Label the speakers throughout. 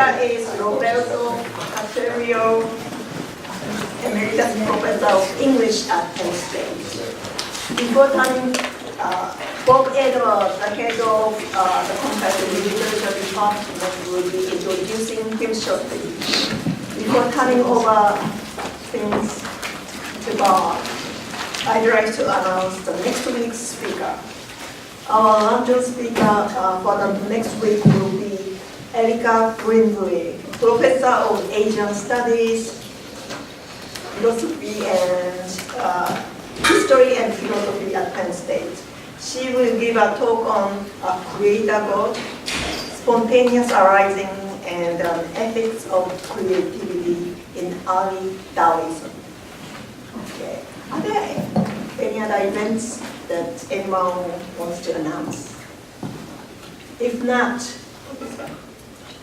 Speaker 1: speaker is Roberto Caserio, Emeritus Professor of English at Penn State. Before turning, Bob Edwards, the head of the Comparative Literature Department, will be introducing him shortly. Before turning over things to Bob, I'd like to announce the next week's speaker. Our luncheon speaker for the next week will be Erika Brinsley, Professor of Asian Studies, Philosophy and History and Philosophy at Penn State. She will give a talk on creator God, spontaneous arising, and ethics of creativity in early Taoism. Okay. Are there any other events that anyone wants to announce? If not,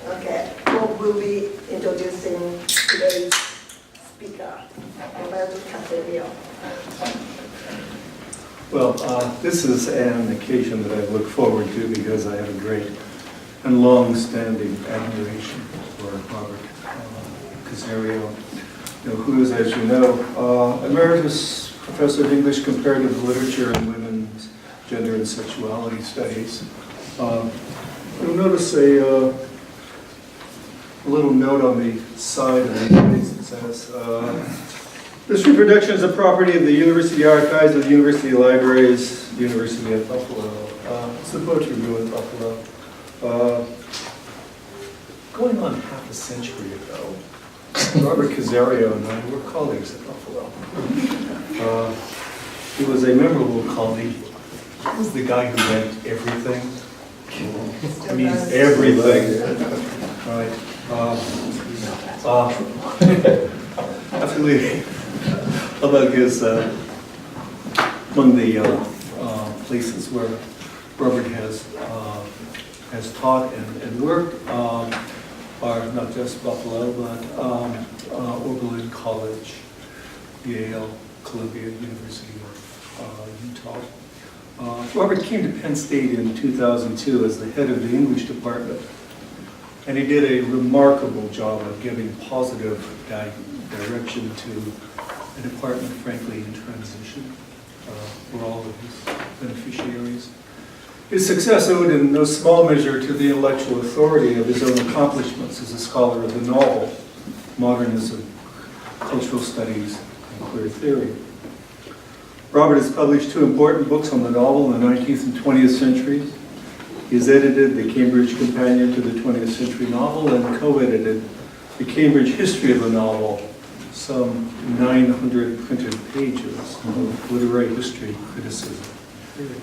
Speaker 1: okay, Bob will be introducing today's speaker, Roberto Caserio.
Speaker 2: Well, this is an occasion that I look forward to because I have a great and long-standing admiration for Robert Caserio, who is, as you know, Emeritus Professor of English Comparative Literature and Women's Gender and Sexuality Studies. You'll notice a little note on the side of the page that says, this reproduction is a property of the University Archives of the University Libraries, University of Buffalo. It's the poetry review in Buffalo. Going on half a century ago, Robert Caserio and I were colleagues at Buffalo. He was a memorable colleague. He was the guy who read everything. I mean, everything. Right. After leaving, about his, among the places where Robert has taught and worked are not just Buffalo, but Oberlin College, Yale, Columbia University of Utah. Robert came to Penn State in 2002 as the head of the English department, and he did a remarkable job of giving positive direction to a department, frankly, in transition for all of his beneficiaries. His success owed in no small measure to the intellectual authority of his own accomplishments as a scholar of the novel, Modernism, cultural studies, and queer theory. Robert has published 2 important books on the novel in the 19th and 20th centuries. He has edited the Cambridge Companion to the 20th Century Novel and co-edited the Cambridge History of the Novel, some 900 printed pages of literary history, criticism, theory.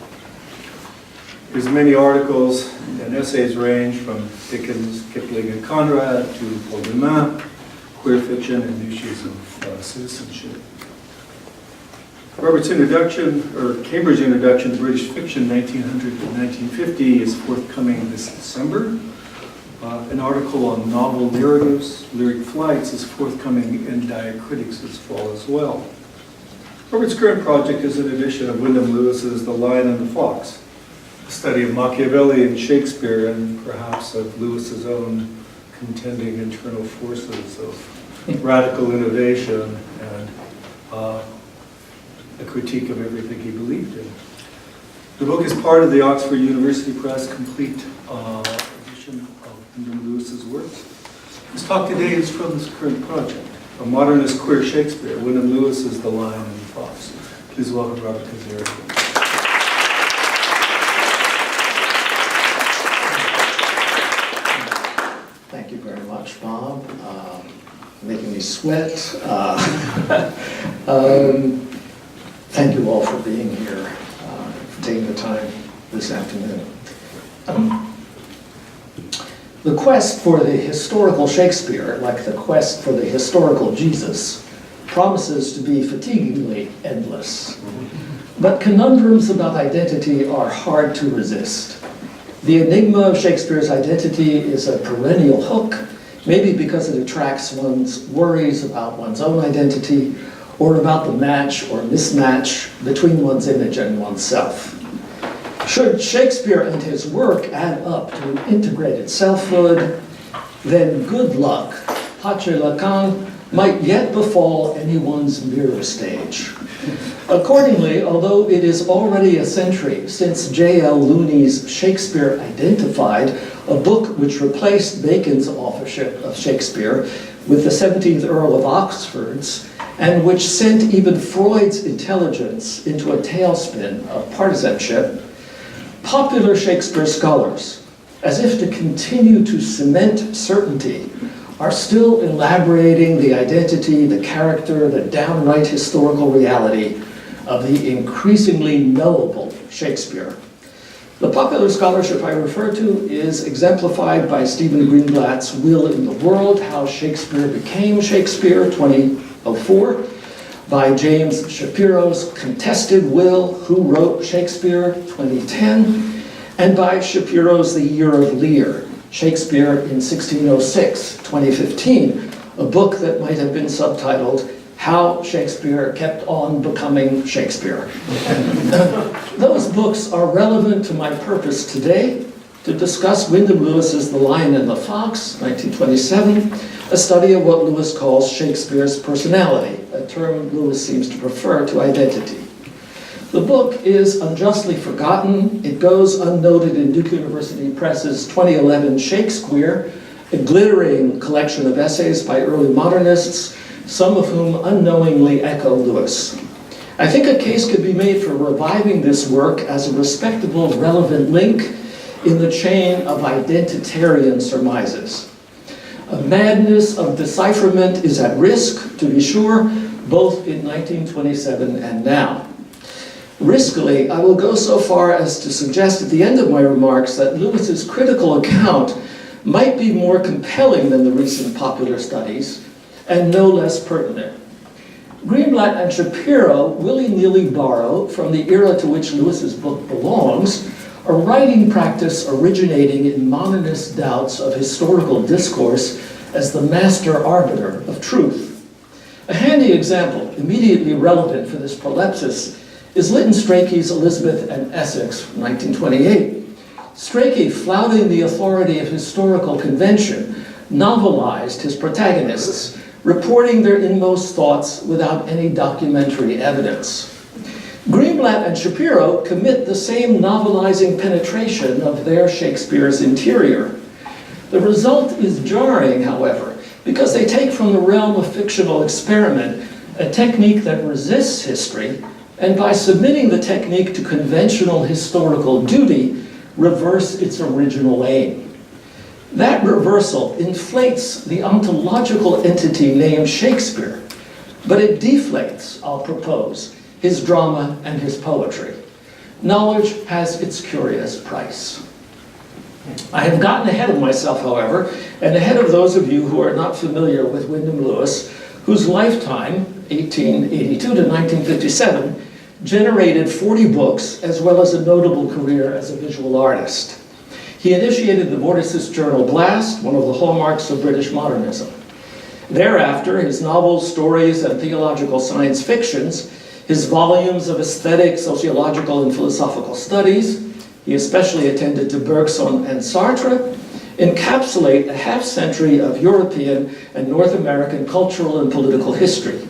Speaker 2: His many articles and essays range from Dickens, Kipling, and Conrad to Paul Wyndham, queer fiction, and issues of citizenship. Robert's introduction, or Cambridge Introduction to British Fiction, 1900 to 1950, is forthcoming this December. An article on novel narratives, lyric flights, is forthcoming in Diacritics this fall as well. Robert's current project is an edition of Wyndham Lewis's The Lion and the Fox, a study of Machiavelli and Shakespeare, and perhaps of Lewis's own contending internal forces of radical innovation and a critique of everything he believed in. The book is part of the Oxford University Press complete edition of Wyndham Lewis's works. This talk today is from this current project, A Modernist Queer Shakespeare, Wyndham Lewis's The Lion and the Fox. Please welcome Robert Caserio.
Speaker 3: Thank you very much, Bob. Making me sweat. Thank you all for being here, for taking the time this afternoon. The quest for the historical Shakespeare, like the quest for the historical Jesus, promises to be fatiguingly endless. But conundrums about identity are hard to resist. The enigma of Shakespeare's identity is a perennial hook, maybe because it attracts one's worries about one's own identity, or about the match or mismatch between one's image and oneself. Should Shakespeare and his work add up to an integrated selfhood, then good luck, pace lacan, might yet befall anyone's mirror stage. Accordingly, although it is already a century since J.L. Looney's Shakespeare Identified, a book which replaced Bacon's authorship of Shakespeare with the 17th Earl of Oxford's, and which sent even Freud's intelligence into a tailspin of partisanship, popular Shakespeare scholars, as if to continue to cement certainty, are still elaborating the identity, the character, the downright historical reality of the increasingly knowable Shakespeare. The popular scholarship I refer to is exemplified by Stephen Greenblatt's Will in the World, How Shakespeare Became Shakespeare, 2004, by James Shapiro's Contested Will, Who Wrote Shakespeare, 2010, and by Shapiro's The Year of Lear, Shakespeare in 1606, 2015, a book that might have been subtitled How Shakespeare Kept On Becoming Shakespeare. Those books are relevant to my purpose today to discuss Wyndham Lewis's The Lion and the Fox, 1927, a study of what Lewis calls Shakespeare's personality, a term Lewis seems to prefer to identity. The book is unjustly forgotten. It goes unnoted in Duke University Press's 2011 Shakespeare, a glittering collection of essays by early modernists, some of whom unknowingly echo Lewis. I think a case could be made for reviving this work as a respectable, relevant link in the chain of identitarian surmises. A madness of decipherment is at risk, to be sure, both in 1927 and now. Riskily, I will go so far as to suggest at the end of my remarks that Lewis's critical account might be more compelling than the recent popular studies, and no less pertinent. Greenblatt and Shapiro willy-nilly borrow from the era to which Lewis's book belongs, a writing practice originating in modernist doubts of historical discourse as the master arbiter of truth. A handy example, immediately relevant for this prolepsis, is Lytton Strachey's Elizabeth and Essex from 1928. Strachey, flouting the authority of historical convention, novelized his protagonists, reporting their inmost thoughts without any documentary evidence. Greenblatt and Shapiro commit the same novelizing penetration of their Shakespeare's interior. The result is jarring, however, because they take from the realm of fictional experiment a technique that resists history, and by submitting the technique to conventional historical duty, reverse its original aim. That reversal inflates the ontological entity named Shakespeare, but it deflates, I'll propose, his drama and his poetry. Knowledge has its curious price. I have gotten ahead of myself, however, and ahead of those of you who are not familiar with Wyndham Lewis, whose lifetime, 1882 to 1957, generated 40 books, as well as a notable career as a visual artist. He initiated the Vorticist journal Blast, one of the hallmarks of British modernism. Thereafter, his novels, stories, and theological science fictions, his volumes of aesthetic, sociological, and philosophical studies, he especially attended to Bergson and Sartre, encapsulate a half-century of European and North American cultural and political history.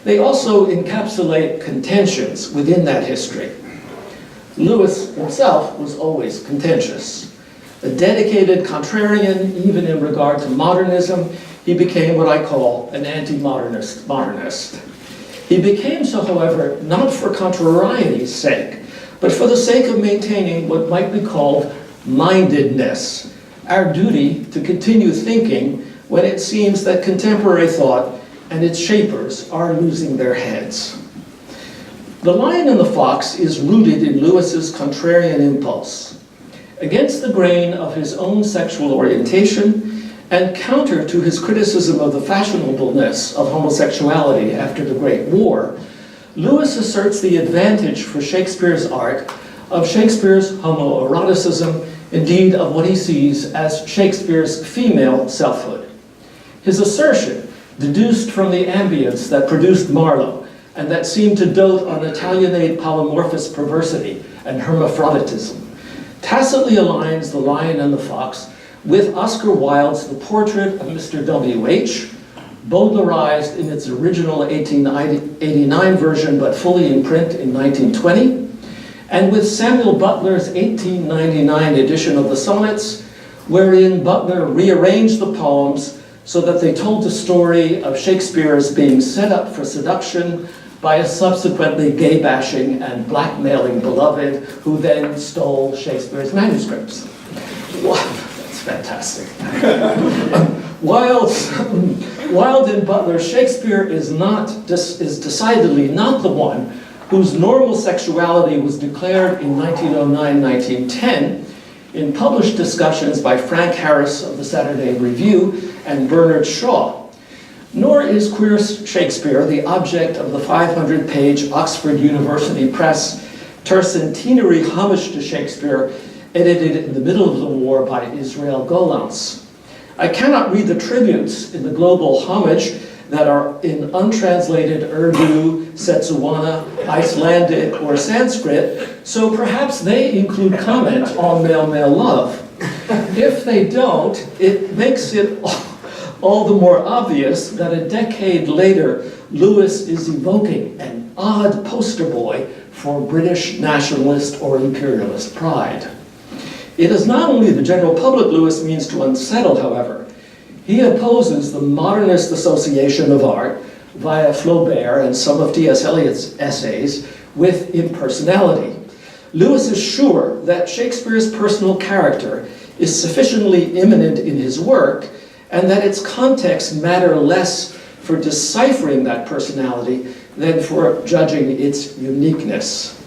Speaker 3: They also encapsulate contentions within that history. Lewis himself was always contentious. A dedicated contrarian, even in regard to modernism, he became what I call an anti-modernist modernist. He became so, however, not for contrariety's sake, but for the sake of maintaining what might be called mindedness, our duty to continue thinking when it seems that contemporary thought and its shapers are losing their heads. The Lion and the Fox is rooted in Lewis's contrarian impulse. Against the grain of his own sexual orientation and counter to his criticism of the fashionableness of homosexuality after the Great War, Lewis asserts the advantage for Shakespeare's art of Shakespeare's homoeroticism, indeed of what he sees as Shakespeare's female selfhood. His assertion, deduced from the ambience that produced Marlowe and that seemed to dote on Italianate polymorphous perversity and hermaphroditism, tacitly aligns The Lion and the Fox with Oscar Wilde's The Portrait of Mr. W.H., Bowdlerized in its original 1889 version, but fully in print in 1920, and with Samuel Butler's 1899 edition of the Sonnets, wherein Butler rearranged the poems so that they told the story of Shakespeare as being set up for seduction by a subsequently gay-bashing and blackmailing beloved who then stole Shakespeare's manuscripts. Wow, that's fantastic. Wilde and Butler, Shakespeare is decidedly not the one whose normal sexuality was declared in 1909-1910 in published discussions by Frank Harris of the Saturday Review and Bernard Shaw. Nor is queer Shakespeare the object of the 500-page Oxford University Press tercentenary homage to Shakespeare, edited in the middle of the war by Israel Golans. I cannot read the tributes in the global homage that are in untranslated Urdu, Setsuwana, Icelandic, or Sanskrit, so perhaps they include comment on male-male love. If they don't, it makes it all the more obvious that a decade later, Lewis is evoking an odd poster boy for British nationalist or imperialist pride. It is not only the general public Lewis means to unsettle, however. He opposes the Modernist association of art via Flaubert and some of T.S. Eliot's essays with impersonality. Lewis is sure that Shakespeare's personal character is sufficiently immanent in his work and that its contexts matter less for deciphering that personality than for judging its uniqueness.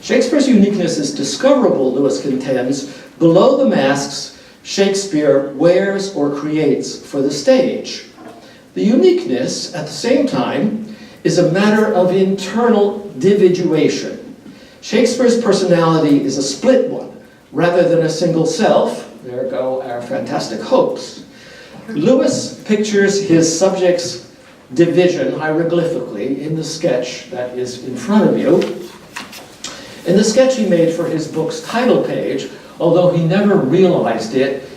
Speaker 3: Shakespeare's uniqueness is discoverable, Lewis contends, below the masks Shakespeare wears or creates for the stage. The uniqueness, at the same time, is a matter of internal individuation. Shakespeare's personality is a split one, rather than a single self. There go our fantastic hopes. Lewis pictures his subject's division hieroglyphically in the sketch that is in front of you. In the sketch he made for his book's title page, although he never realized it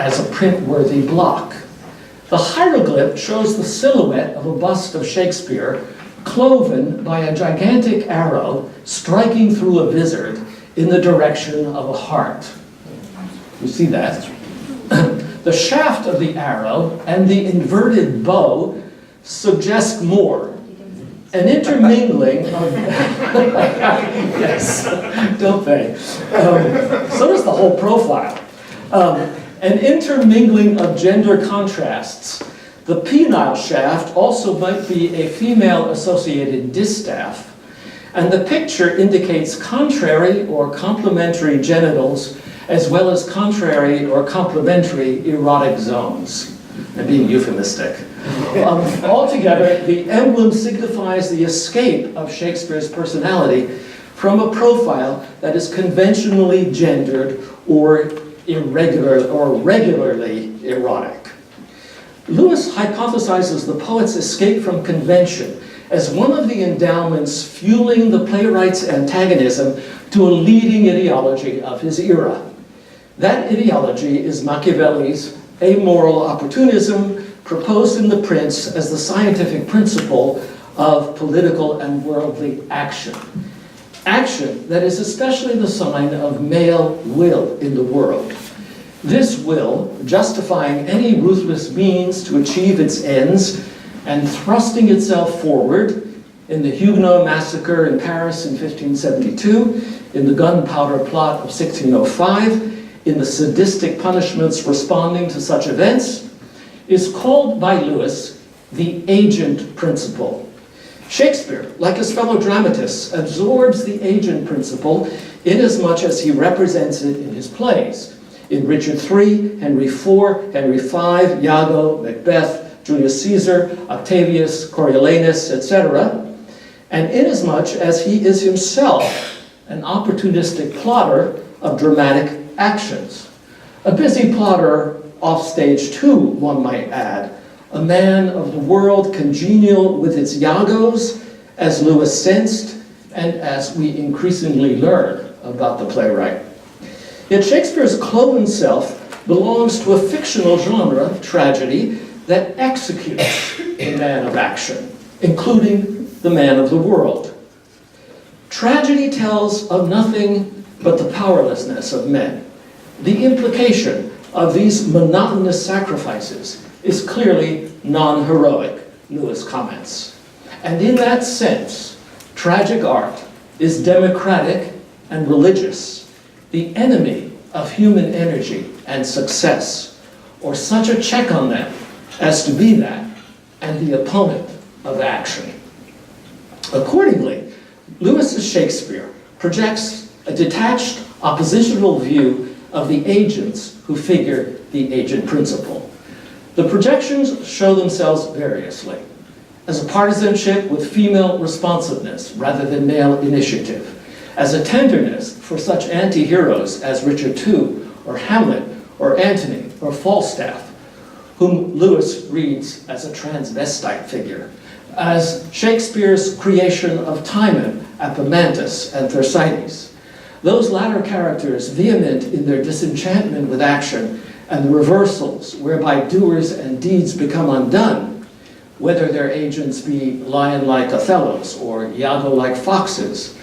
Speaker 3: as a print-worthy block. The hieroglyph shows the silhouette of a bust of Shakespeare cloven by a gigantic arrow striking through a vizard in the direction of a heart. You see that? The shaft of the arrow and the inverted bow suggest more. An intermingling of... yes, don't they? So does the whole profile. An intermingling of gender contrasts. The penile shaft also might be a female-associated distaff, and the picture indicates contrary or complementary genitals, as well as contrary or complementary erotic zones. I'm being euphemistic. Altogether, the emblem signifies the escape of Shakespeare's personality from a profile that is conventionally gendered or irregular or regularly erotic. Lewis hypothesizes the poet's escape from convention as one of the endowments fueling the playwright's antagonism to a leading ideology of his era. That ideology is Machiavelli's amoral opportunism, proposed in The Prince as the scientific principle of political and worldly action. Action that is especially the sign of male will in the world. This will, justifying any ruthless means to achieve its ends and thrusting itself forward in the Huguenot massacre in Paris in 1572, in the gunpowder plot of 1605, in the sadistic punishments responding to such events, is called by Lewis the agent principle. Shakespeare, like his fellow dramatists, absorbs the agent principle inasmuch as he represents it in his plays. In Richard III, Henry IV, Henry V, Iago, Macbeth, Julius Caesar, Octavius, Coriolanus, etc., and inasmuch as he is himself an opportunistic plotter of dramatic actions. A busy plotter off stage too, one might add, a man of the world congenial with its Iagos, as Lewis sensed, and as we increasingly learn about the playwright. Yet Shakespeare's cloven self belongs to a fictional genre, tragedy, that executes the man of action, including the man of the world. Tragedy tells of nothing but the powerlessness of men. The implication of these monotonous sacrifices is clearly non-heroic, Lewis comments. And in that sense, tragic art is democratic and religious, the enemy of human energy and success, or such a check on them as to be that, and the opponent of action. Accordingly, Lewis's Shakespeare projects a detached, oppositional view of the agents who figure the agent principle. The projections show themselves variously, as a partisanship with female responsiveness rather than male initiative, as a tenderness for such anti-heroes as Richard II, or Hamlet, or Antony, or Falstaff, whom Lewis reads as a transvestite figure, as Shakespeare's creation of Timon, Epaminondas, and Thersites. Those latter characters, vehement in their disenchantment with action and the reversals whereby doers and deeds become undone, whether their agents be lion-like Othellos or Iago-like foxes,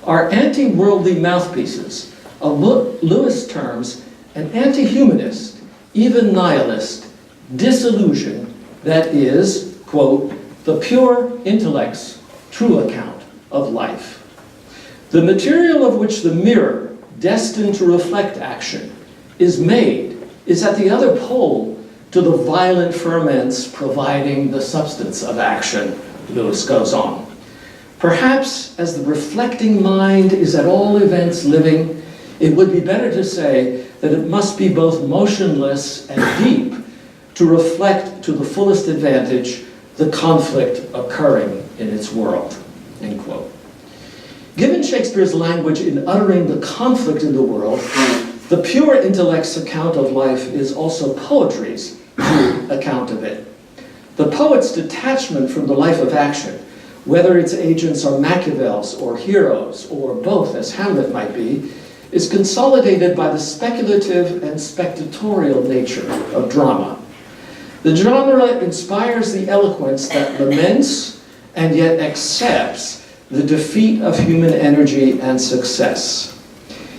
Speaker 3: are anti-worldly mouthpieces of Lewis terms an anti-humanist, even nihilist, disillusion that is, quote, the pure intellect's true account of life. The material of which the mirror, destined to reflect action, is made, is at the other pole to the violent ferments providing the substance of action, Lewis goes on. Perhaps as the reflecting mind is at all events living, it would be better to say that it must be both motionless and deep to reflect to the fullest advantage the conflict occurring in its world, end quote. Given Shakespeare's language in uttering the conflict in the world, the pure intellect's account of life is also poetry's true account of it. The poet's detachment from the life of action, whether its agents are Machiavels or heroes, or both, as Hamlet might be, is consolidated by the speculative and spectatorial nature of drama. The genre inspires the eloquence that laments and yet accepts the defeat of human energy and success.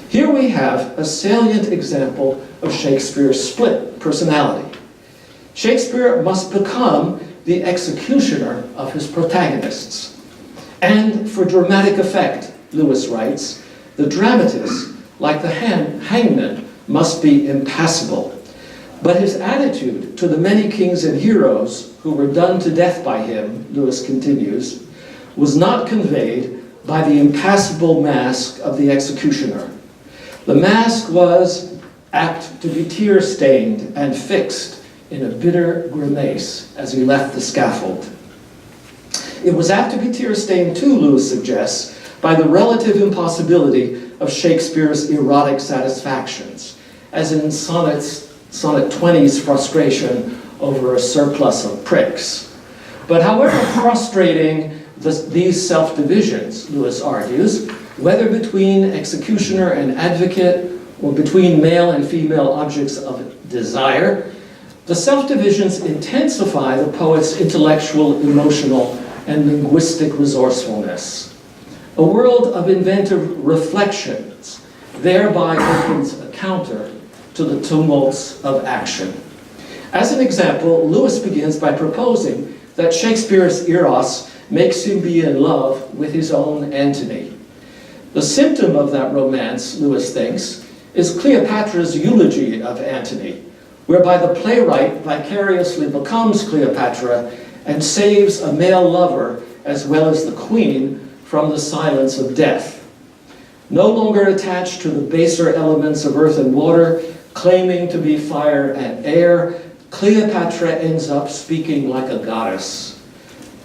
Speaker 3: Here we have a salient example of Shakespeare's split personality. Shakespeare must become the executioner of his protagonists. And for dramatic effect, Lewis writes, the dramatist, like the hangman, must be impassible. But his attitude to the many kings and heroes who were done to death by him, Lewis continues, was not conveyed by the impassible mask of the executioner. The mask was apt to be tear-stained and fixed in a bitter grimace as he left the scaffold. It was apt to be tear-stained too, Lewis suggests, by the relative impossibility of Shakespeare's erotic satisfactions, as in Sonnet 20's frustration over a surplus of pricks. But however frustrating these self-divisions, Lewis argues, whether between executioner and advocate or between male and female objects of desire, the self-divisions intensify the poet's intellectual, emotional, and linguistic resourcefulness. A world of inventive reflections thereby opens a counter to the tumults of action. As an example, Lewis begins by proposing that Shakespeare's Eros makes him be in love with his own Antony. The symptom of that romance, Lewis thinks, is Cleopatra's eulogy of Antony, whereby the playwright vicariously becomes Cleopatra and saves a male lover as well as the queen from the silence of death. No longer attached to the baser elements of earth and water, claiming to be fire and air, Cleopatra ends up speaking like a goddess.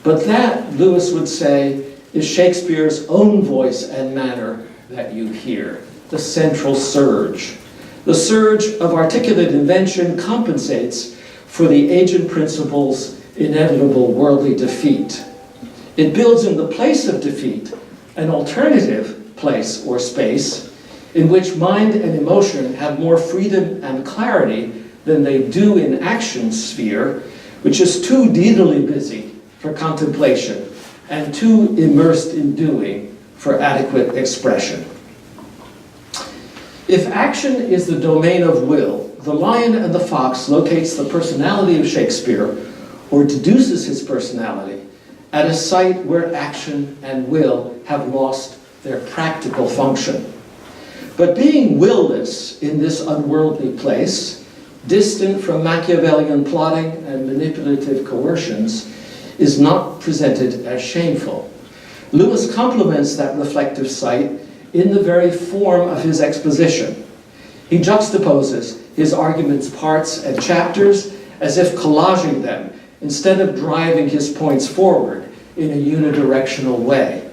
Speaker 3: But that, Lewis would say, is Shakespeare's own voice and manner that you hear, the central surge. The surge of articulate invention compensates for the agent principle's inevitable worldly defeat. It builds in the place of defeat an alternative place or space in which mind and emotion have more freedom and clarity than they do in action sphere, which is too deedily busy for contemplation and too immersed in doing for adequate expression. If action is the domain of will, The Lion and the Fox locates the personality of Shakespeare, or deduces his personality, at a site where action and will have lost their practical function. But being willless in this unworldly place, distant from Machiavellian plotting and manipulative coercions, is not presented as shameful. Lewis complements that reflective site in the very form of his exposition. He juxtaposes his argument's parts and chapters as if collaging them instead of driving his points forward in a unidirectional way.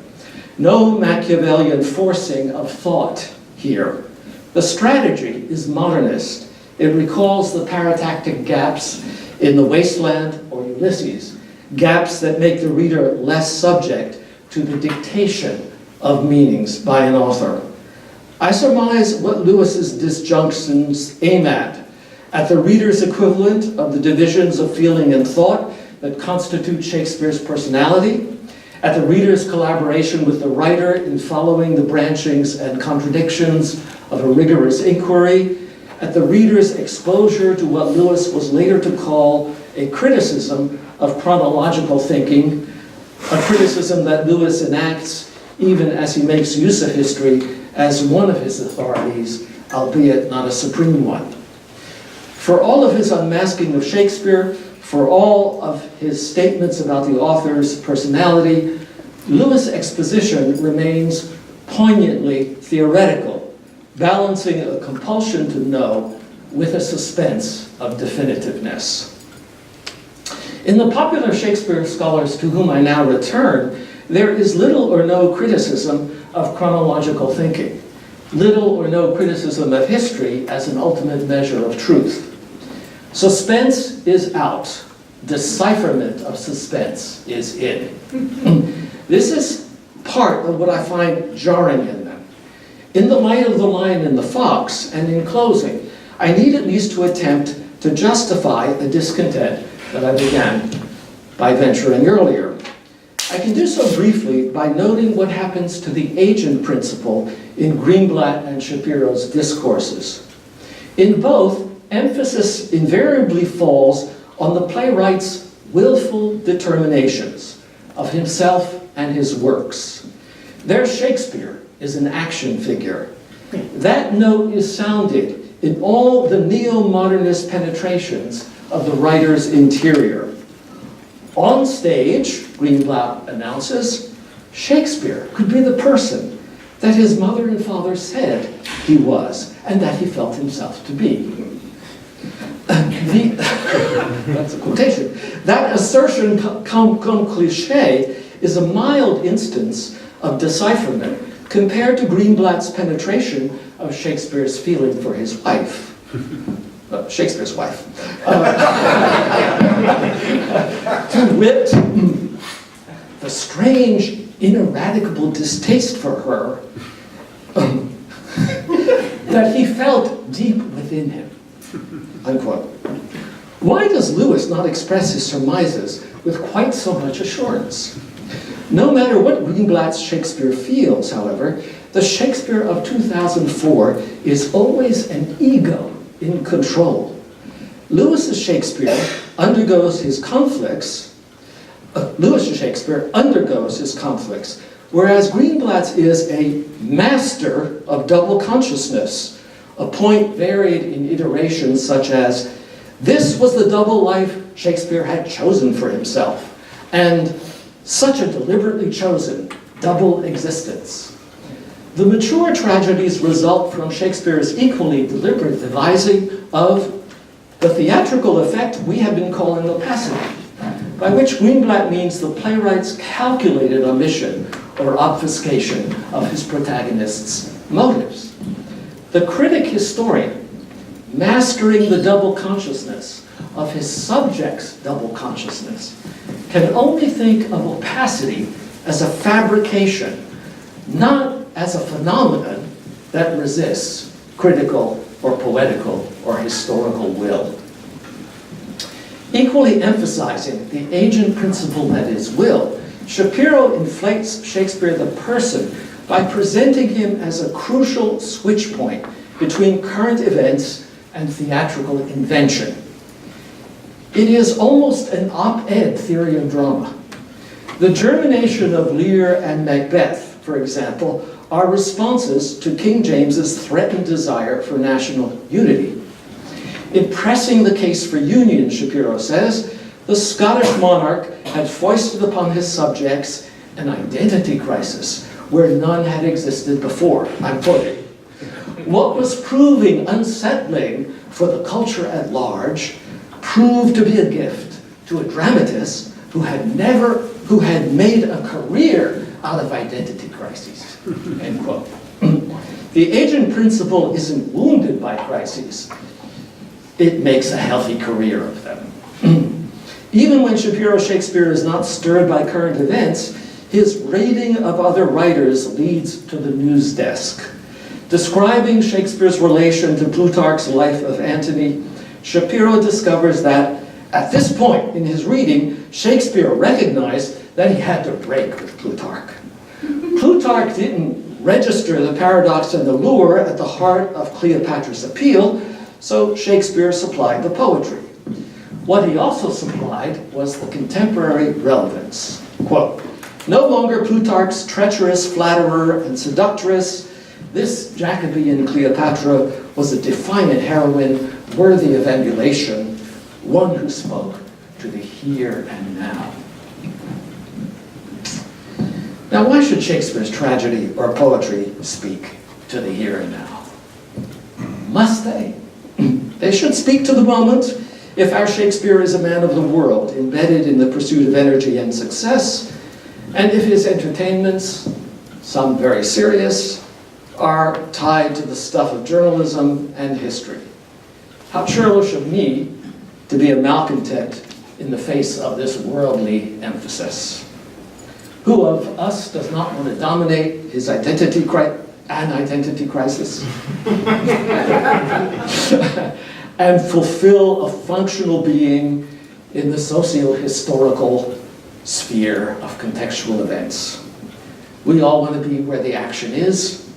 Speaker 3: No Machiavellian forcing of thought here. The strategy is modernist. It recalls the paratactic gaps in The Wasteland or Ulysses, gaps that make the reader less subject to the dictation of meanings by an author. I surmise what Lewis's disjunctions aim at the reader's equivalent of the divisions of feeling and thought that constitute Shakespeare's personality, at the reader's collaboration with the writer in following the branchings and contradictions of a rigorous inquiry, at the reader's exposure to what Lewis was later to call a criticism of chronological thinking, a criticism that Lewis enacts even as he makes use of history as one of his authorities, albeit not a supreme one. For all of his unmasking of Shakespeare, for all of his statements about the author's personality, Lewis' exposition remains poignantly theoretical, balancing a compulsion to know with a suspense of definitiveness. In the popular Shakespeare scholars to whom I now return, there is little or no criticism of chronological thinking, little or no criticism of history as an ultimate measure of truth. Suspense is out. Decipherment of suspense is in. This is part of what I find jarring in them. In the light of The Lion and the Fox, and in closing, I need at least to attempt to justify a discontent that I began by venturing earlier. I can do so briefly by noting what happens to the agent principle in Greenblatt and Shapiro's discourses. In both, emphasis invariably falls on the playwright's willful determinations of himself and his works. Their Shakespeare is an action figure. That note is sounded in all the neo-modernist penetrations of the writer's interior. On stage, Greenblatt announces, Shakespeare could be the person that his mother and father said he was and that he felt himself to be. That's a quotation. That assertion, comme cliché, is a mild instance of decipherment compared to Greenblatt's penetration of Shakespeare's feeling for his wife. Shakespeare's wife. To wit, the strange, ineradicable distaste for her that he felt deep within him. Unquote. Why does Lewis not express his surmises with quite so much assurance? No matter what Greenblatt's Shakespeare feels, however, the Shakespeare of 2004 is always an ego in control. Lewis's Shakespeare undergoes his conflicts, whereas Greenblatt's is a master of double consciousness, a point varied in iterations such as, this was the double life Shakespeare had chosen for himself, and such a deliberately chosen double existence. The mature tragedies result from Shakespeare's equally deliberate devising of the theatrical effect we have been calling opacity, by which Greenblatt means the playwright's calculated omission or obfuscation of his protagonist's motives. The critic historian, mastering the double consciousness of his subject's double consciousness, can only think of opacity as a fabrication, not as a phenomenon, that resists critical or poetical or historical will. Equally emphasizing the agent principle that is will, Shapiro inflates Shakespeare the person by presenting him as a crucial switch point between current events and theatrical invention. It is almost an op-ed theory of drama. The germination of Lear and Macbeth, for example, are responses to King James's threatened desire for national unity. In pressing the case for union, Shapiro says, the Scottish monarch had foisted upon his subjects an identity crisis where none had existed before. I'm quoting. What was proving unsettling for the culture at large proved to be a gift to a dramatist who had made a career out of identity crises, end quote. The agent principle isn't wounded by crises. It makes a healthy career of them. Even when Shapiro's Shakespeare is not stirred by current events, his rating of other writers leads to the news desk. Describing Shakespeare's relation to Plutarch's Life of Antony, Shapiro discovers that at this point in his reading, Shakespeare recognized that he had to break with Plutarch. Plutarch didn't register the paradox and the lure at the heart of Cleopatra's appeal, so Shakespeare supplied the poetry. What he also supplied was the contemporary relevance. Quote, no longer Plutarch's treacherous flatterer and seductress, this Jacobean Cleopatra was a defiant heroine worthy of emulation, one who spoke to the here and now. Now, why should Shakespeare's tragedy or poetry speak to the here and now? Must they? They should speak to the moment. If our Shakespeare is a man of the world, embedded in the pursuit of energy and success, and if his entertainments, some very serious, are tied to the stuff of journalism and history. How churlish of me to be a malcontent in the face of this worldly emphasis. Who of us does not want to dominate his identity crisis and fulfill a functional being in the socio-historical sphere of contextual events? We all want to be where the action is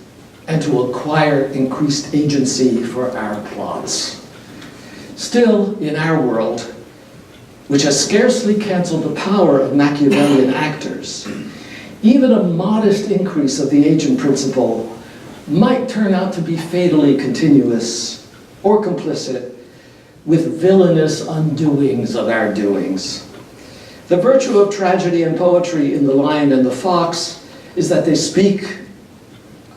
Speaker 3: and to acquire increased agency for our plots. Still, in our world, which has scarcely canceled the power of Machiavellian actors, even a modest increase of the agent principle might turn out to be fatally continuous or complicit with villainous undoings of our doings. The virtue of tragedy and poetry in The Lion and the Fox is that they speak,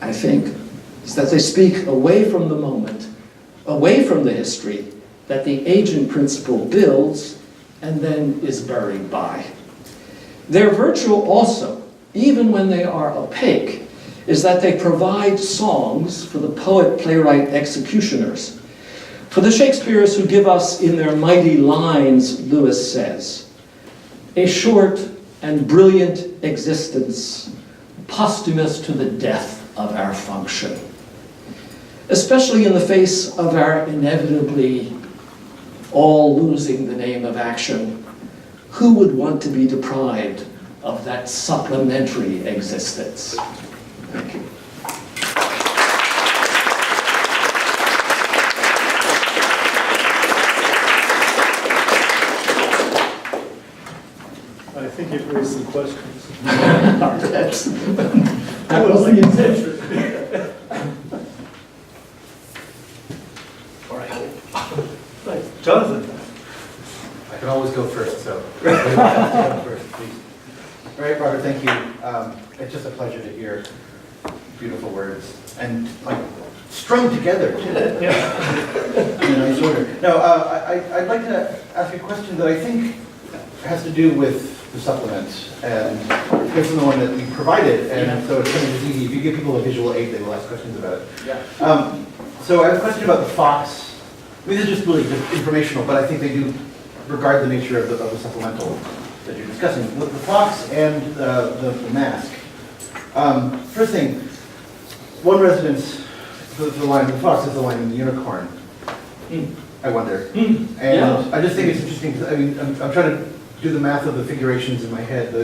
Speaker 3: I think, away from the moment, away from the history that the agent principle builds and then is buried by. Their virtue also, even when they are opaque, is that they provide songs for the poet-playwright executioners. For the Shakespeares who give us in their mighty lines, Lewis says, a short and brilliant existence, posthumous to the death of our function. Especially in the face of our inevitably all losing the name of action, who would want to be deprived of that supplementary existence? Thank you.
Speaker 2: I think you've raised some questions.
Speaker 3: That was the intention.
Speaker 2: All right. Jonathan.
Speaker 4: I can always go first, so. First, please. All right, Robert, thank you. It's just a pleasure to hear beautiful words and like strung together too. Yeah. In a nice order. No, I'd like to ask a question that I think has to do with the supplement, and this is the one that we provided, and so it's kind of easy. If you give people a visual aid, they will ask questions about it. Yeah. So I have a question about the Fox. I mean, this is just really just informational, but I think they do regard the nature of the supplemental that you're discussing. With the Fox and the mask. First thing, one residence the lion and the fox is the lion and the unicorn. I wonder. And
Speaker 3: Yeah.
Speaker 4: I just think it's interesting, 'cause, I mean, I'm trying to do the math of the figurations in my head,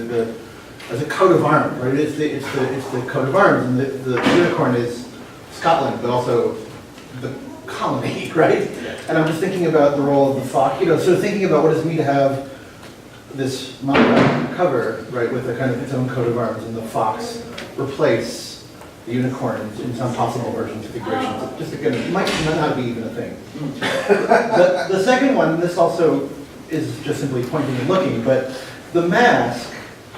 Speaker 4: as a coat of arms, right? It's the coat of arms, and the unicorn is Scotland, but also the colony, right? And I'm just thinking about the role of the fox, sort of thinking about what does it mean to have this manga cover, right, with a kind of its own coat of arms, and the fox replace the unicorn in some possible versions, configurations. Just again, it might not be even a thing. The second one, this also is just simply pointing and looking, but the mask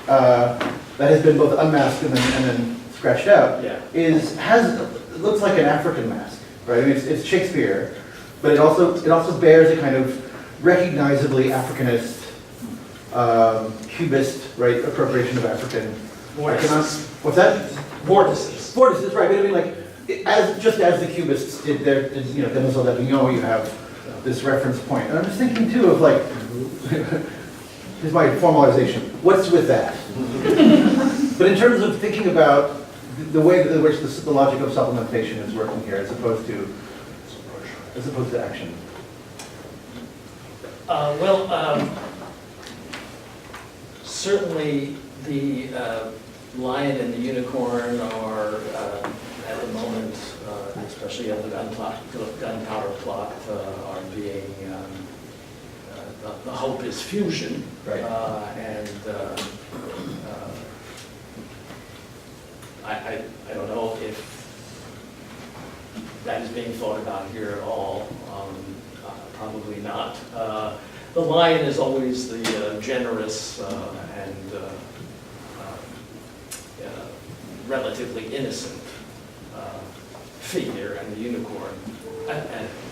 Speaker 4: that has been both unmasked and then scratched out it looks like an African mask, right? I mean, it's Shakespeare, but it also bears a kind of recognizably Africanist, Cubist, right, appropriation of African. What's that?
Speaker 3: Vortices.
Speaker 4: Vortices, right? But I mean, like, just as the Cubists did their, Demoiselle d'Avignon, you have this reference point. And I'm just thinking too of like, here's my formalization. What's with that? But in terms of thinking about the way in which the logic of supplementation is working here, as opposed to action.
Speaker 3: Certainly the lion and the unicorn are, at the moment, especially at the gunpowder plot, are being, the hope is fusion.
Speaker 4: Right.
Speaker 3: I don't know if that is being thought about here at all. Probably not. The lion is always the generous and relatively innocent figure, and the unicorn,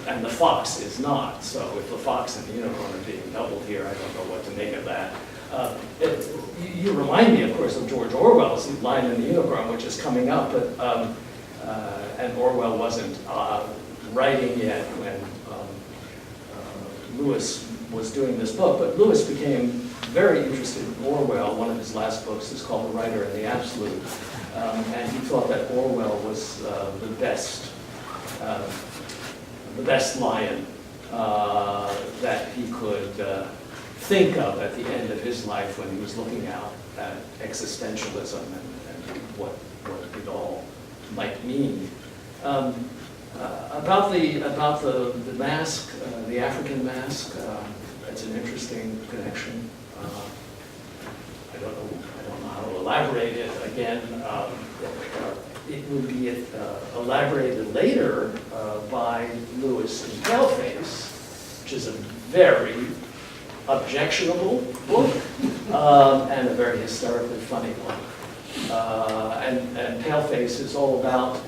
Speaker 3: and the fox is not. So if the fox and the unicorn are being doubled here, I don't know what to make of that. You remind me, of course, of George Orwell's Lion and the Unicorn, which is coming up, but and Orwell wasn't writing yet when Lewis was doing this book, but Lewis became very interested in Orwell. One of his last books is called The Writer and the Absolute, and he thought that Orwell was the best lion that he could think of at the end of his life when he was looking out at existentialism and what it all might mean. About the mask, the African mask, that's an interesting connection. I don't know how to elaborate it. Again, it would be elaborated later by Lewis in Paleface, which is a very objectionable book and a very hysterically funny one. And Paleface is all about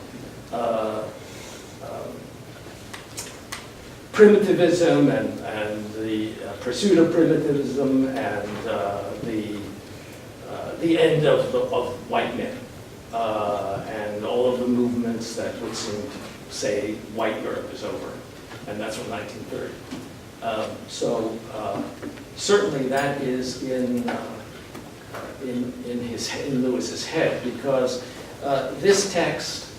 Speaker 3: primitivism and the pursuit of primitivism and the end of white men and all of the movements that would seem to say white Europe is over, and that's from 1930. So certainly that is in Lewis's head, because this text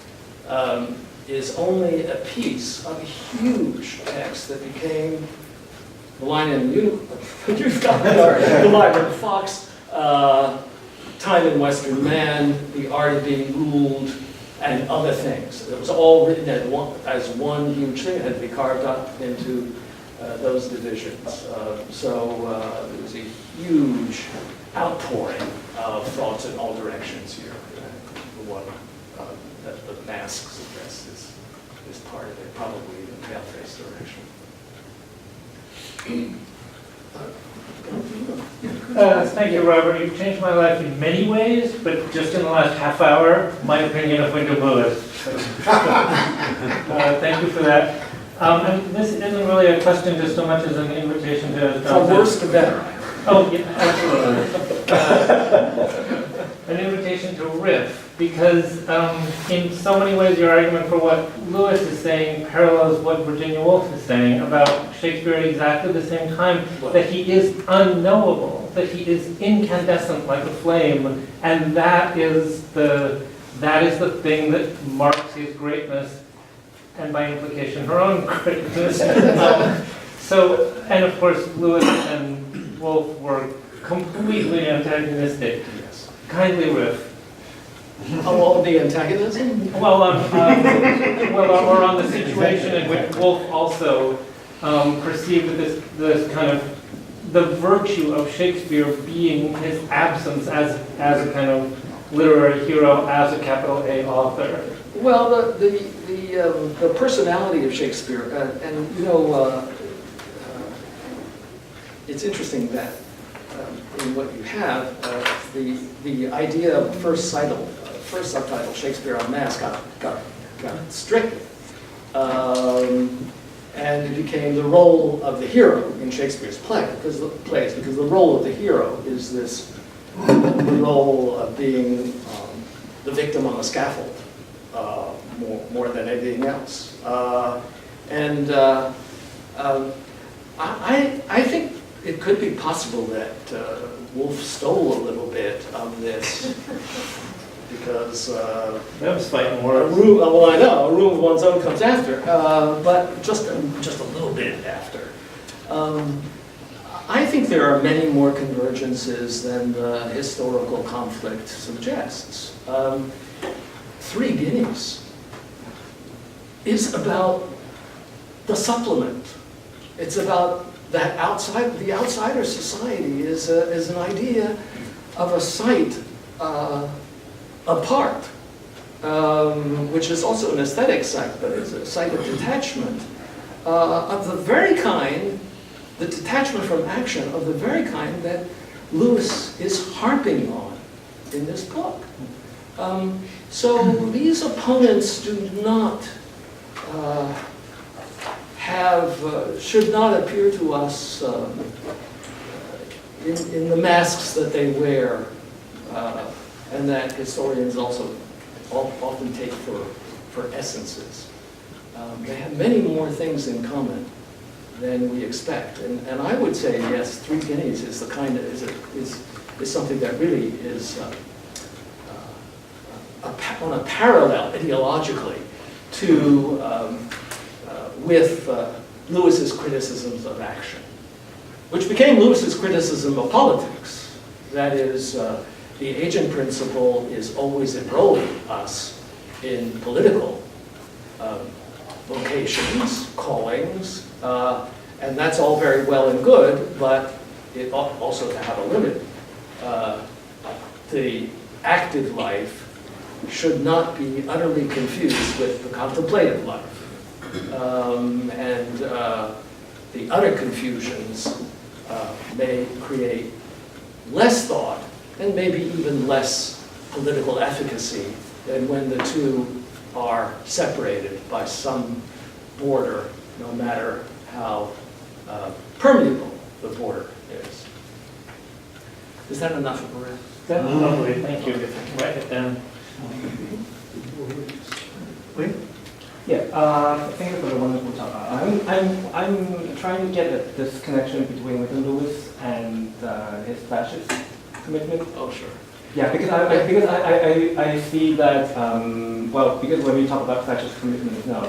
Speaker 3: is only a piece of a huge text that became The Lion and the Unicorn. The Lion and the Fox, Time in Western Man, The Art of Being Ruled, and other things. It was all written as one huge thing. It had to be carved up into those divisions. So there was a huge outpouring of thoughts in all directions here. The one that the masks address is part of it, probably in the Paleface direction.
Speaker 5: Thank you, Robert. You've changed my life in many ways, but just in the last half hour, my opinion of Wyndham Lewis. Thank you for that. And this isn't really a question just so much as an invitation to...
Speaker 3: From worse to better.
Speaker 5: Oh, yeah, absolutely. An invitation to riff, because in so many ways your argument for what Lewis is saying parallels what Virginia Woolf is saying about Shakespeare at exactly the same time, that he is unknowable, that he is incandescent like a flame, and that is the thing that marks his greatness and by implication, her own criticism. And of course, Lewis and Wolfe were completely antagonistic. Kindly riff.
Speaker 3: Oh, the antagonism?
Speaker 5: Well, or on the situation in which Wolfe also perceived this kind of the virtue of Shakespeare being his absence as a kind of literary hero, as a capital A author.
Speaker 3: Well, the personality of Shakespeare, and you know, it's interesting that in what you have, the idea of first subtitle, Shakespeare on Mass, got stricken. And it became the role of the hero in Shakespeare's plays, because the role of the hero is the role of being the victim on the scaffold, more than anything else. I think it could be possible that Wolfe stole a little bit of this, because
Speaker 5: That was fighting words.
Speaker 3: well, I know, a room of one's own comes after, but just a little bit after. I think there are many more convergences than the historical conflict suggests. 3 Guineas is about the supplement. It's about that the outsider society is an idea of a site apart, which is also an aesthetic site, but it's a site of detachment of the very kind, the detachment from action of the very kind that Lewis is harping on in this book. So these opponents do not should not appear to us in the masks that they wear, and that historians also often take for essences. They have many more things in common than we expect, and I would say yes, 3 Guineas is the kind of is something that really is on a parallel ideologically to with Lewis's criticisms of action, which became Lewis's criticism of politics. That is, the agent principle is always enrolling us in political vocations, callings, and that's all very well and good, but it ought also to have a limit. The active life should not be utterly confused with the contemplative life. And the other confusions may create less thought and maybe even less political efficacy than when the two are separated by some border, no matter how permeable the border is. Is that enough of a riff?
Speaker 5: That's lovely, thank you. Write it down.
Speaker 2: Wait.
Speaker 6: Yeah, thank you for the wonderful talk. I'm trying to get at this connection between Wyndham Lewis and his fascist commitment.
Speaker 3: Oh, sure.
Speaker 6: Yeah, because I see that well, because when we talk about fascist commitments now,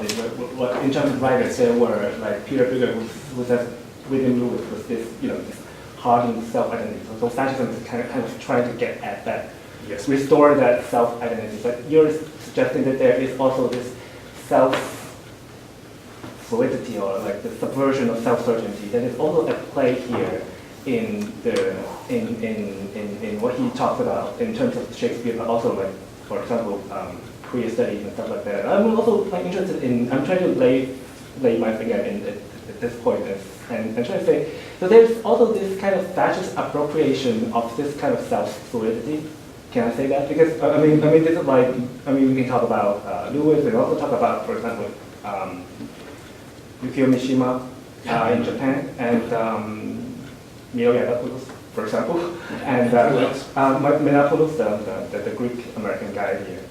Speaker 6: what in terms of writers there were like Peter Bigger, who says Wyndham Lewis was this this hardened self-identity. So fascism is kind of trying to get at that, restore that self-identity. But you're suggesting that there is also this self-fluidity, or like the subversion of self-certainty, that is also at play here in what he talks about in terms of Shakespeare, but also like, for example, queer studies and stuff like that. I'm also interested in, I'm trying to lay my finger in at this point and trying to say, so there's also this kind of fascist appropriation of this kind of self-fluidity. Can I say that? Because I mean, this is like, we can talk about Lewis, and also talk about, for example, Yukio Mishima in Japan, and Miroya, for example, and Menapoulos, the Greek-American guy here.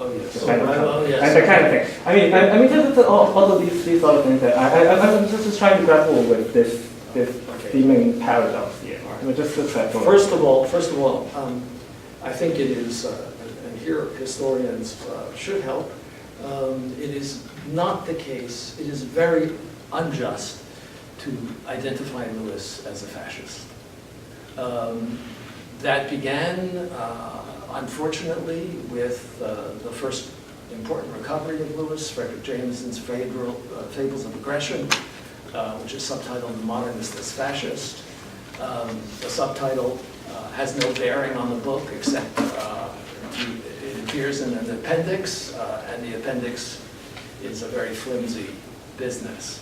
Speaker 3: Yes.
Speaker 6: And that kind of thing. I mean, just all of these sort of things that I'm just trying to grapple with this seeming paradox here. Just that.
Speaker 3: First of all, I think it is, and here historians should help, It is not the case, it is very unjust to identify Lewis as a fascist. That began, unfortunately, with the first important recovery of Lewis, Frederick Jameson's Fables of Aggression, which is subtitled The Modernist as Fascist. The subtitle has no bearing on the book except it appears in an appendix, and the appendix is a very flimsy business.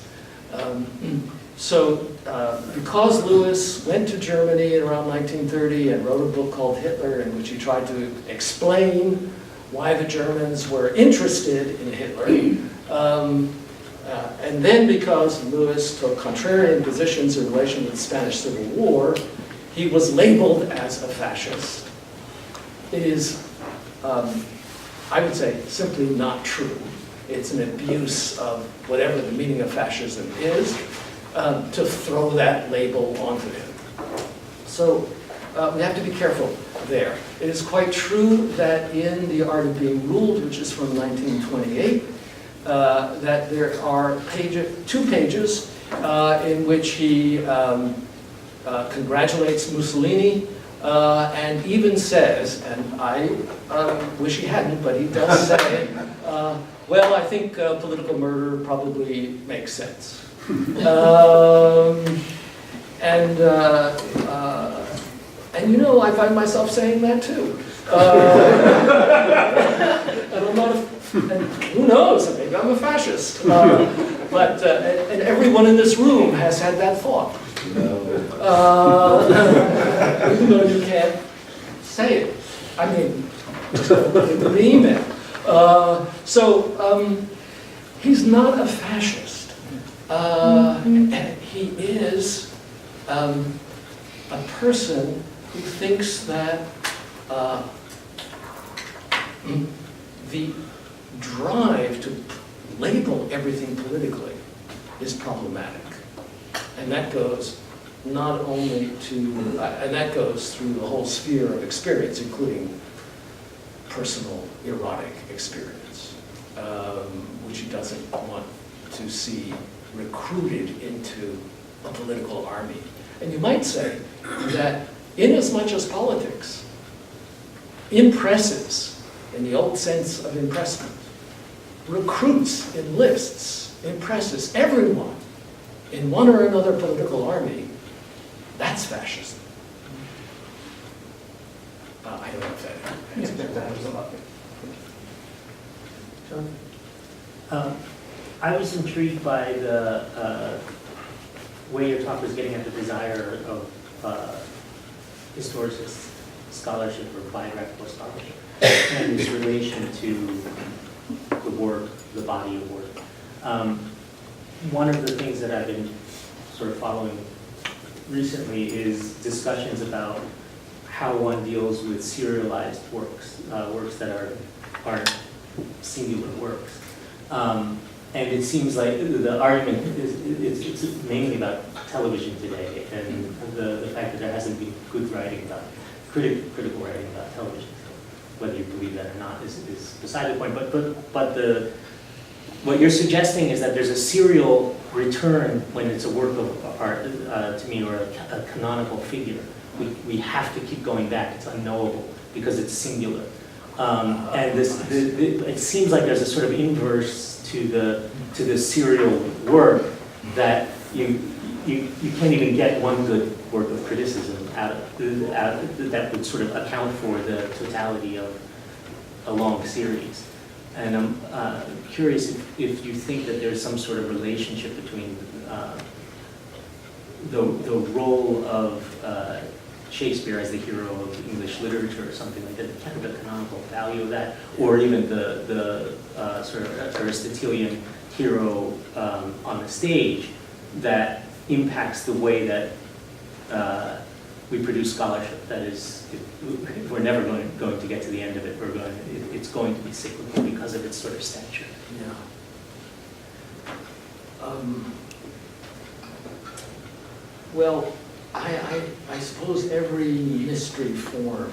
Speaker 3: Because Lewis went to Germany in around 1930 and wrote a book called Hitler, in which he tried to explain why the Germans were interested in Hitler, and then because Lewis took contrarian positions in relation to the Spanish Civil War, he was labeled as a fascist. It is, I would say, simply not true. It's an abuse of whatever the meaning of fascism is, to throw that label onto him. So we have to be careful there. It is quite true that in The Art of Being Ruled, which is from 1928, that there are two pages in which he congratulates Mussolini and even says, and I wish he hadn't, but he does say, well, I think political murder probably makes sense. And you know, I find myself saying that too. And I'm not and who knows, maybe I'm a fascist. But and everyone in this room has had that thought. Even though you can't say it. I mean, in the email. He's not a fascist. And he is a person who thinks that the drive to label everything politically is problematic. And that goes not only to, and that goes through the whole sphere of experience, including personal erotic experience, which he doesn't want to see recruited into a political army. And you might say that inasmuch as politics impresses, in the old sense of impressment, recruits, enlists, impresses everyone in one or another political army, that's fascism. I don't know if that answers.
Speaker 7: John? I was intrigued by the way your talk was getting at the desire of historicist scholarship or biographical scholarship and its relation to the work, the body of work. One of the things that I've been sort of following recently is discussions about how one deals with serialized works, works that aren't singular works. And it seems like the argument is it's mainly about television today, and the fact that there hasn't been good writing about, critical writing about television. Whether you believe that or not is beside the point. But what you're suggesting is that there's a serial return when it's a work of art, to me, or a canonical figure. We have to keep going back. It's unknowable because it's singular. And it seems like there's a sort of inverse to the serial work that you can't even get one good work of criticism out of that would sort of account for the totality of a long series. And I'm curious if you think that there's some sort of relationship between the role of Shakespeare as the hero of English literature or something like that, kind of the canonical value of that, or even the sort of Aristotelian hero on the stage that impacts the way that we produce scholarship. That is, we're never going to get to the end of it. It's going to be cyclical because of its sort of stature.
Speaker 3: Yeah. Well, I suppose every mystery form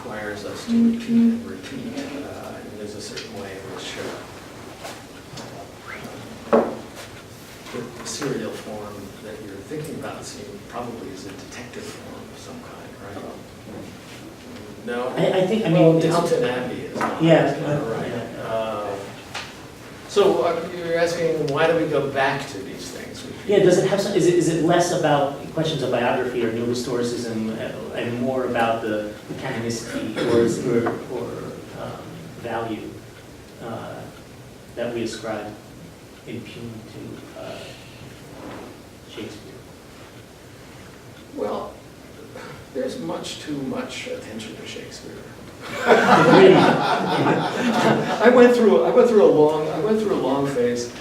Speaker 8: requires us to repeat and repeat. And there's a certain way in which the serial form that you're thinking about probably is a detective form of some kind, right? No?
Speaker 7: I think, I
Speaker 8: Well,
Speaker 7: mean,
Speaker 8: Downton Abbey is not.
Speaker 7: Yeah.
Speaker 8: Is not right. So you're asking, why do we go back to these things?
Speaker 7: yeah, does it have some, is it less about questions of biography or new historicism and more about the canonicity or value that we ascribe, impugn to Shakespeare?
Speaker 8: Well, there's too much attention to Shakespeare. I went through a long phase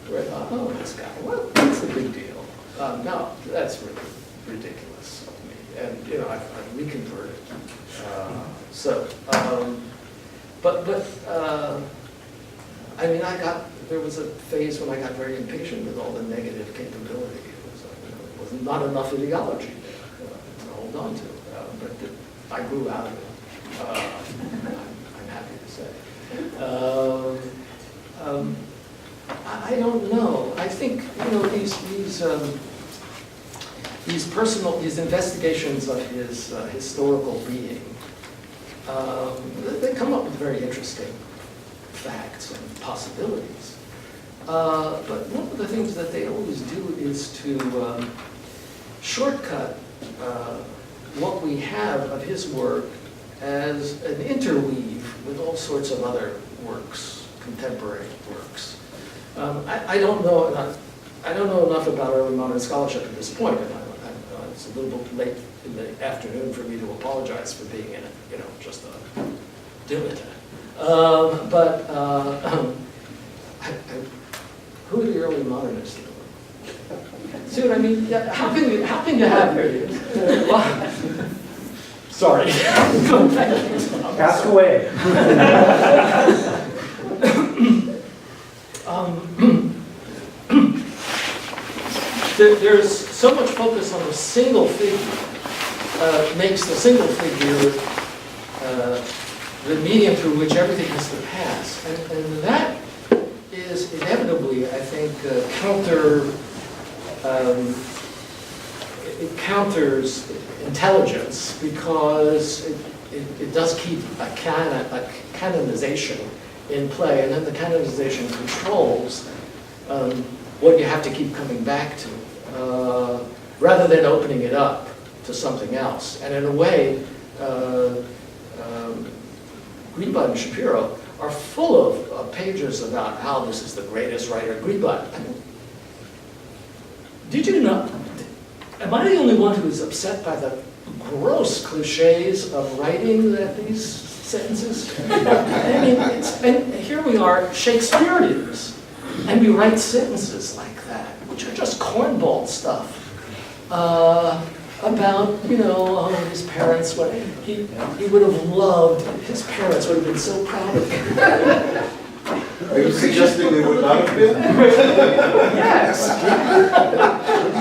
Speaker 8: where I thought, oh, this guy, what's the big deal? No, that's really ridiculous of me, and you know, I've reconverted. I mean, there was a phase when I got very impatient with all the negative capability. It was not enough ideology there to hold on to, but I grew out of it. I'm happy to say. I don't know. I think, you know, these investigations of his historical being, they come up with very interesting facts and possibilities. But one of the things that they always do is to shortcut what we have of his work as an interweave with all sorts of other works, contemporary works. I don't know enough about early modern scholarship at this point, and it's a little bit late in the afternoon for me to apologize for being in it, you know, just a dilettante. Who are the early modernists? See what I mean? Yeah, how can you have well, sorry.
Speaker 3: Ask away.
Speaker 8: There's so much focus on the single figure, makes the single figure the medium through which everything has to pass. And that is inevitably, I think, it counters intelligence, because it does keep a canonization in play, and then the canonization controls what you have to keep coming back to, rather than opening it up to something else. And in a way, Greenblatt and Shapiro are full of pages about how this is the greatest writer. Greenblatt, I mean, did you know, am I the only one who is upset by the gross cliches of writing these sentences? I mean, and here we are, Shakespeareans, and we write sentences like that, which are just cornball stuff. About, you know, his parents, what he would have loved, his parents would have been so proud of him.
Speaker 9: Are you suggesting they would not have been?
Speaker 8: Yes.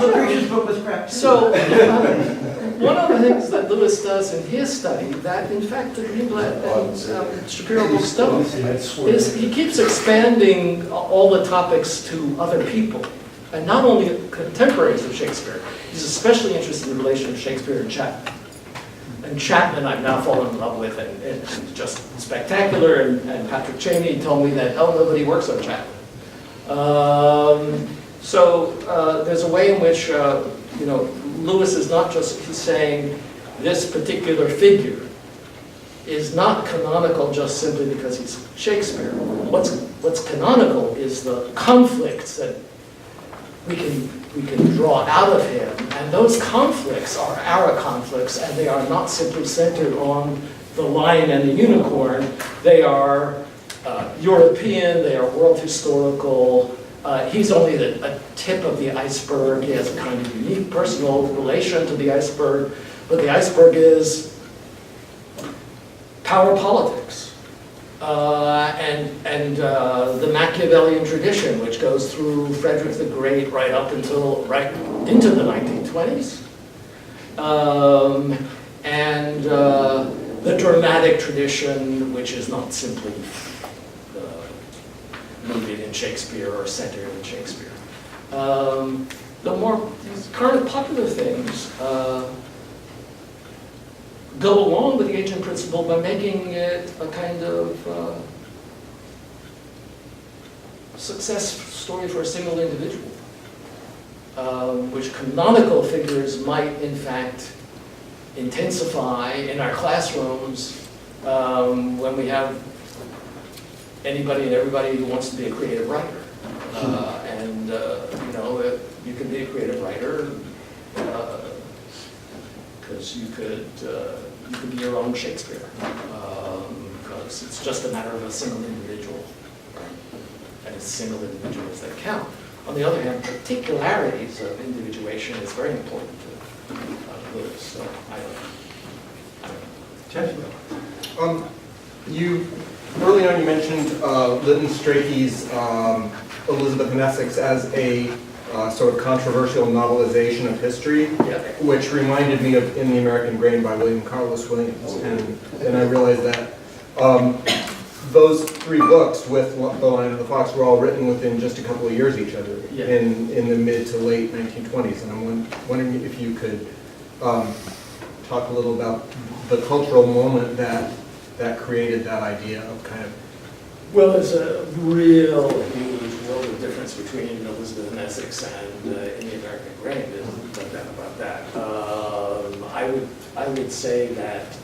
Speaker 4: Lucretius' book was crap.
Speaker 8: So, one of the things that Lewis does in his study, that in fact the Greenblatt and Shapiro books don't, is he keeps expanding all the topics to other people. And not only contemporaries of Shakespeare, he's especially interested in the relation of Shakespeare and Chapman. And Chapman I've now fallen in love with, and it's just spectacular, and Patrick Cheney told me that, oh, nobody works on Chapman. So there's a way in which, you know, Lewis is not just, he's saying this particular figure is not canonical just simply because he's Shakespeare. What's canonical is the conflicts that we can draw out of him, and those conflicts are our conflicts, and they are not simply centered on the lion and the unicorn. They are European, they are world historical. He's only a tip of the iceberg. He has a kind of unique personal relation to the iceberg, but the iceberg is power politics. And the Machiavellian tradition, which goes through Frederick the Great right into the 1920s. dramatic tradition which is not simply rooted in Shakespeare or centered in Shakespeare. The more current popular things go along with the ancient principle by making it a kind of success story for a single individual, which canonical figures might in fact intensify in our classrooms when we have anybody and everybody who wants to be a creative writer. You know, you can be a creative writer because you could be your own Shakespeare, because it's just a matter of a single individual, right? And it's single individuals that count. On the other hand, particularities of individuation is very important to Lewis. So I don't know.
Speaker 10: You early on you mentioned Lytton Strachey's Elizabeth in Essex as a sort of controversial novelization of history,
Speaker 8: Yeah.
Speaker 10: which reminded me of In the American Grain by William Carlos Williams, and I realized that those three books with The Lion and the Fox were all written within just a couple of years of each other,
Speaker 8: Yeah.
Speaker 10: in the mid to late 1920s, and I'm wondering if you could talk a little about the cultural moment that created that idea of kind of.
Speaker 8: Well, there's a real huge world of difference between Elizabeth in Essex and In the American Grain. There's no doubt about that. I would say that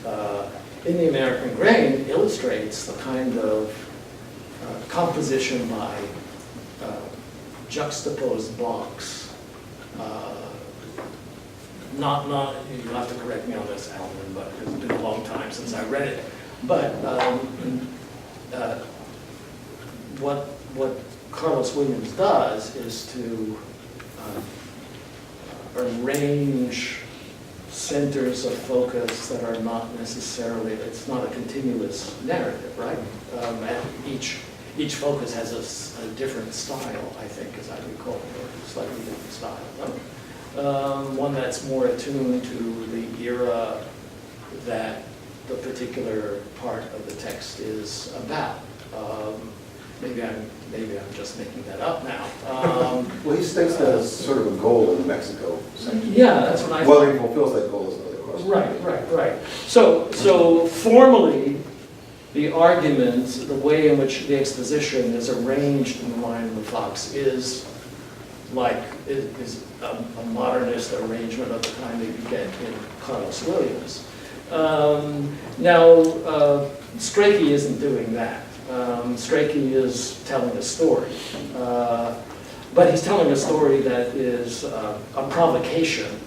Speaker 8: In the American Grain illustrates the kind of composition by juxtaposed blocks. Not, you'll have to correct me on this, Alan, but it's been a long time since I read it. But what Carlos Williams does is to arrange centers of focus that are not necessarily, it's not a continuous narrative, right? And each focus has a different style, I think, as I recall, or a slightly different style. One that's more attuned to the era that the particular part of the text is about. Maybe I'm just making that up now.
Speaker 9: Well, he states that as sort of a goal in Mexico section.
Speaker 8: Yeah, that's what I thought.
Speaker 9: Whether he fulfills that goal is another question.
Speaker 8: Right. So formally, the argument, the way in which the exposition is arranged in The Lion and the Fox is a modernist arrangement of the kind that you get in Carlos Williams. Now, Strachey isn't doing that. Strachey is telling a story, but he's telling a story that is a provocation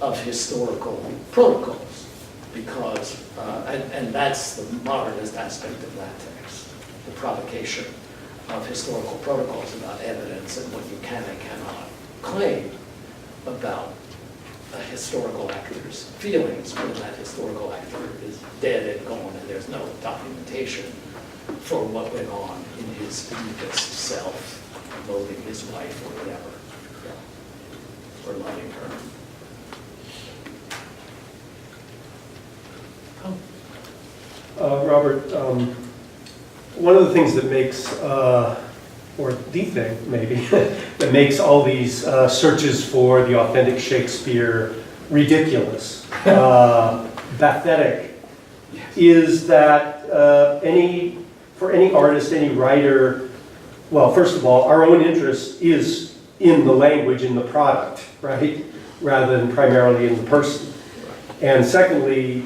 Speaker 8: of historical protocols, because, and that's the modernist aspect of that text, the provocation of historical protocols about evidence and what you can and cannot claim about a historical actor's feelings when that historical actor is dead and gone and there's no documentation for what went on in his deepest self, loathing his wife or whatever, or loving her.
Speaker 11: Robert, one of the things that makes, or the thing maybe, that makes all these searches for the authentic Shakespeare ridiculous, pathetic, is that for any artist, any writer, well, first of all, our own interest is in the language, in the product, right? Rather than primarily in the person. And secondly,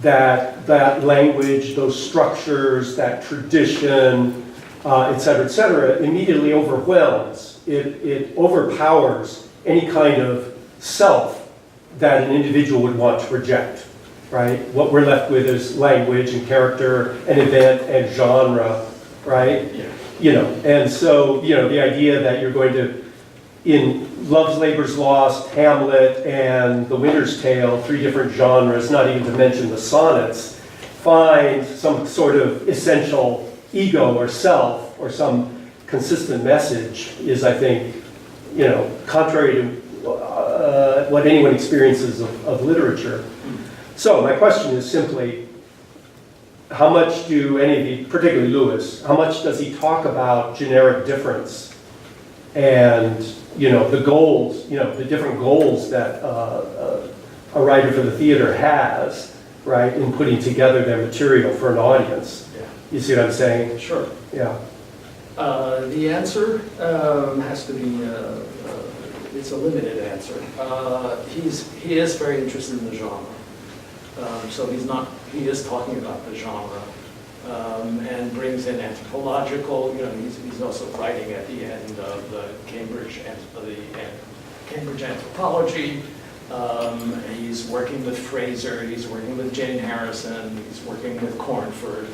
Speaker 11: that language, those structures, that tradition, et cetera, immediately overwhelms. It overpowers any kind of self that an individual would want to project, right? What we're left with is language and character and event and genre, right?
Speaker 8: Yeah.
Speaker 11: You know, and so, you know, the idea that you're going to, in Love's Labour's Lost, Hamlet, and The Winter's Tale, 3 different genres, not even to mention the sonnets, find some sort of essential ego or self or some consistent message is, I think, you know, contrary to what anyone experiences of literature. So my question is simply, how much do any of the, particularly Lewis, how much does he talk about generic difference and, the goals, the different goals that a writer for the theater has, right, in putting together their material for an audience?
Speaker 8: Yeah.
Speaker 11: You see what I'm saying?
Speaker 8: Sure.
Speaker 11: Yeah.
Speaker 8: The answer has to be, it's a limited answer. He is very interested in the genre. So he is talking about the genre and brings in anthropological, he's also writing at the end of the Cambridge anthropology. He's working with Fraser, he's working with Jane Harrison, he's working with Cornford.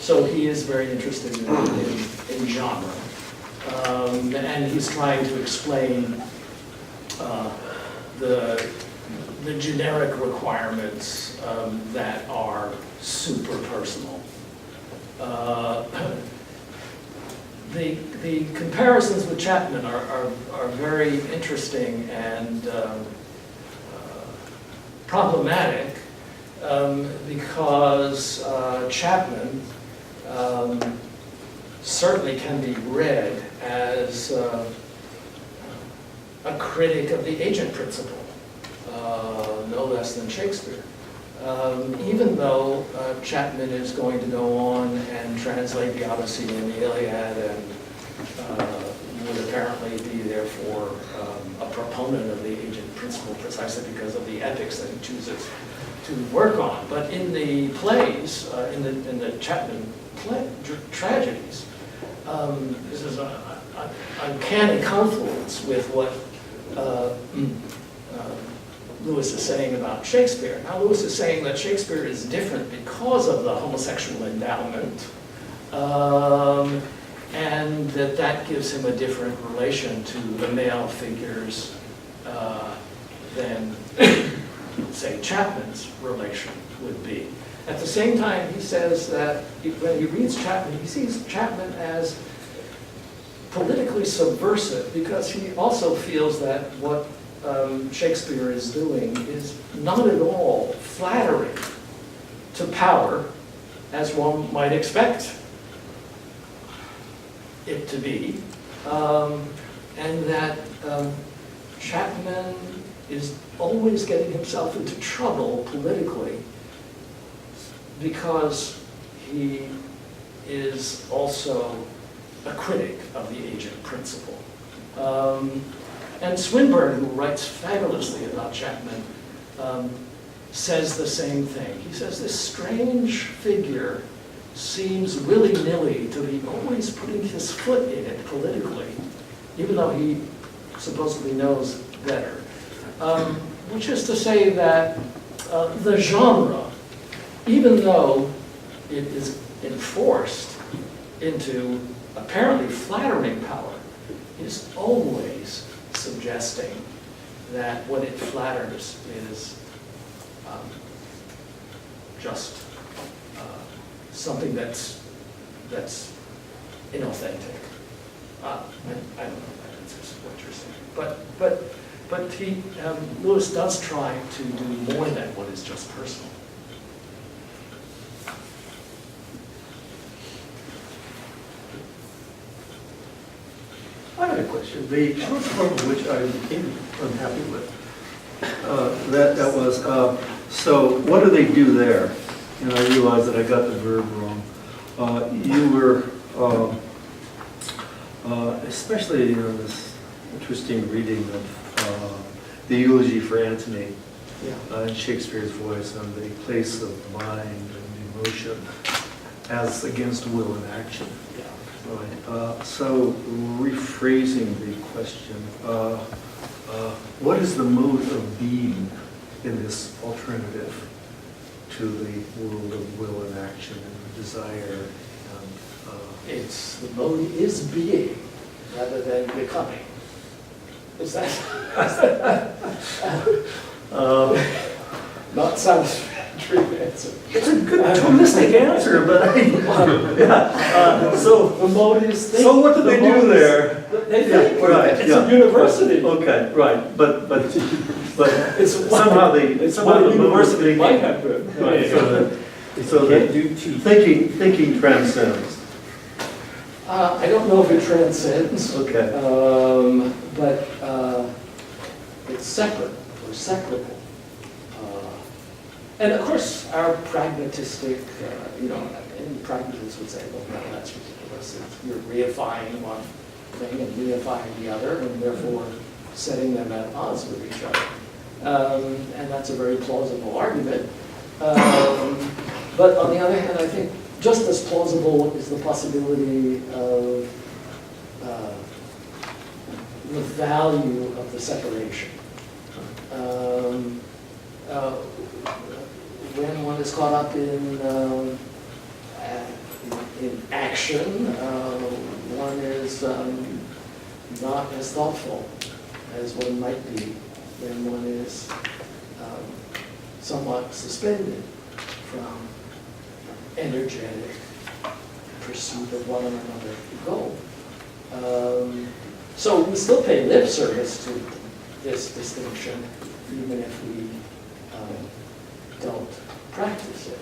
Speaker 8: So he is very interested in genre. And he's trying to explain the generic requirements that are super personal. The comparisons with Chapman are very interesting and problematic because Chapman certainly can be read as a critic of the agent principle, no less than Shakespeare. Even though Chapman is going to go on and translate the Odyssey and the Iliad and would apparently be therefore a proponent of the agent principle precisely because of the epics that he chooses to work on. But in the plays, in the Chapman tragedies, this is an uncanny confluence with what Lewis is saying about Shakespeare. Now, Lewis is saying that Shakespeare is different because of the homosexual endowment, and that gives him a different relation to the male figures than, say, Chapman's relation would be. At the same time, he says that when he reads Chapman, he sees Chapman as politically subversive because he also feels that what Shakespeare is doing is not at all flattering to power as one might expect it to be, and that Chapman is always getting himself into trouble politically because he is also a critic of the agent principle. And Swinburne, who writes fabulously about Chapman, says the same thing. He says this strange figure seems willy-nilly to be always putting his foot in it politically, even though he supposedly knows better. Which is to say that the genre, even though it is enforced into apparently flattering power, is always suggesting that what it flatters is just something that's inauthentic. I don't know if that answers what you're saying, but he Lewis does try to do more than what is just personal.
Speaker 2: I had a question. The short form which I'm unhappy with, that was, so what do they do there? And I realized that I got the verb wrong. You were, especially this interesting reading of the eulogy for Antony in Shakespeare's voice on the place of mind and emotion as against will and action. Right. So rephrasing the question, what is the mode of being in this alternative to the world of will and action and desire?
Speaker 8: It's the mode is being rather than becoming. Is that not satisfactory answer?
Speaker 2: It's a good holistic answer, but so
Speaker 8: the mode is thinking.
Speaker 2: so what do they do there?
Speaker 8: They think.
Speaker 2: Right,
Speaker 8: It's a university.
Speaker 2: Okay, right, but But somehow
Speaker 8: It's what a university might have been.
Speaker 2: so that thinking transcends.
Speaker 8: I don't know if it transcends.
Speaker 2: Okay.
Speaker 8: But it's separate or separable. And of course, our pragmatistic, and pragmatists would say, well, no, that's ridiculous. You're reifying one thing and reifying the other, and therefore setting them at odds with each other. And that's a very plausible argument. But on the other hand, I think just as plausible is the possibility of the value of the separation. When one is caught up in action, one is not as thoughtful as one might be when one is somewhat suspended from energetic pursuit of one or another goal. So we still pay lip service to this distinction, even if we don't practice it.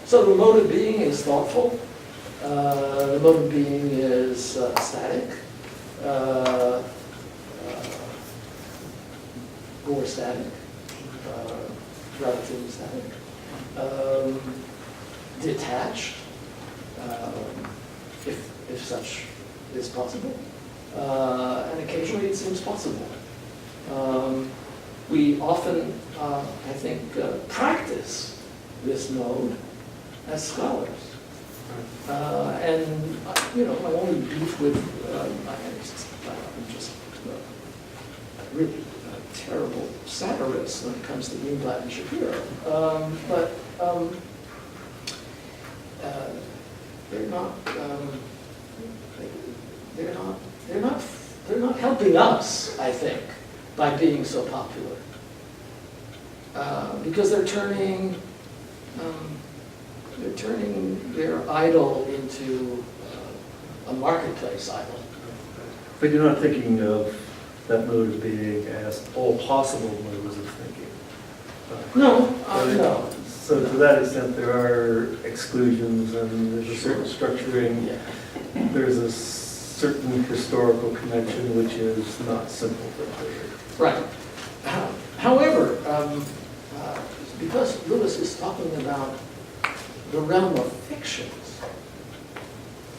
Speaker 8: So the mode of being is thoughtful. The mode of being is static, or static, relatively static, detached, if such is possible, and occasionally it seems possible. We often, I think, practice this mode as scholars. And, my only beef with, I'm just really terrible satirist when it comes to Greenblatt and Shapiro. But they're not helping us, I think, by being so popular. Because they're turning their idol into a marketplace idol.
Speaker 2: But you're not thinking of that mode of being as all possible modes of thinking.
Speaker 8: No, no.
Speaker 2: So to that extent, there are exclusions and there's a certain structuring.
Speaker 8: Yeah.
Speaker 2: There's a certain historical connection which is not simple but clear.
Speaker 8: Right. However, because Lewis is talking about the realm of fictions,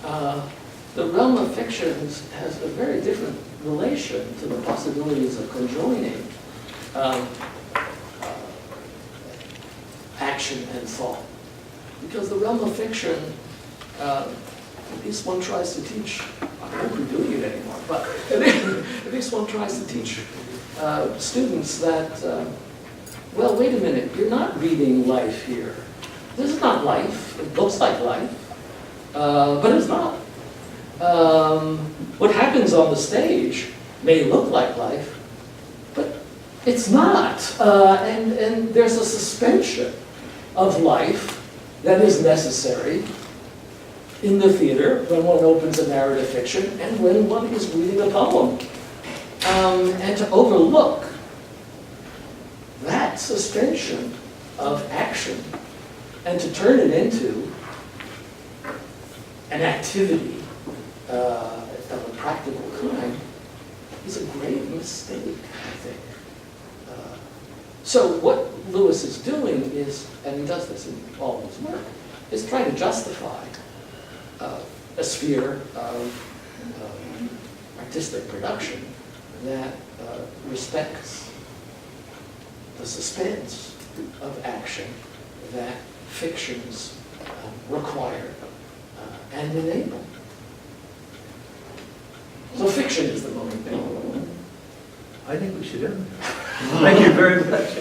Speaker 8: the realm of fictions has a very different relation to the possibilities of conjoining action and thought. Because the realm of fiction, at least one tries to teach, I don't think we're doing it anymore, but at least one tries to teach students that, well, wait a minute, you're not reading life here. This is not life. It looks like life, but it's not. What happens on the stage may look like life, but it's not. And there's a suspension of life that is necessary in the theater when one opens a narrative fiction and when one is reading a poem. And to overlook that suspension of action and to turn it into an activity of a practical kind is a grave mistake, I think. So what Lewis is doing is, and he does this in all his work, is trying to justify a sphere of artistic production that respects the suspense of action that fictions require and enable. So fiction is the motive.
Speaker 2: I think we should end. Thank you very much.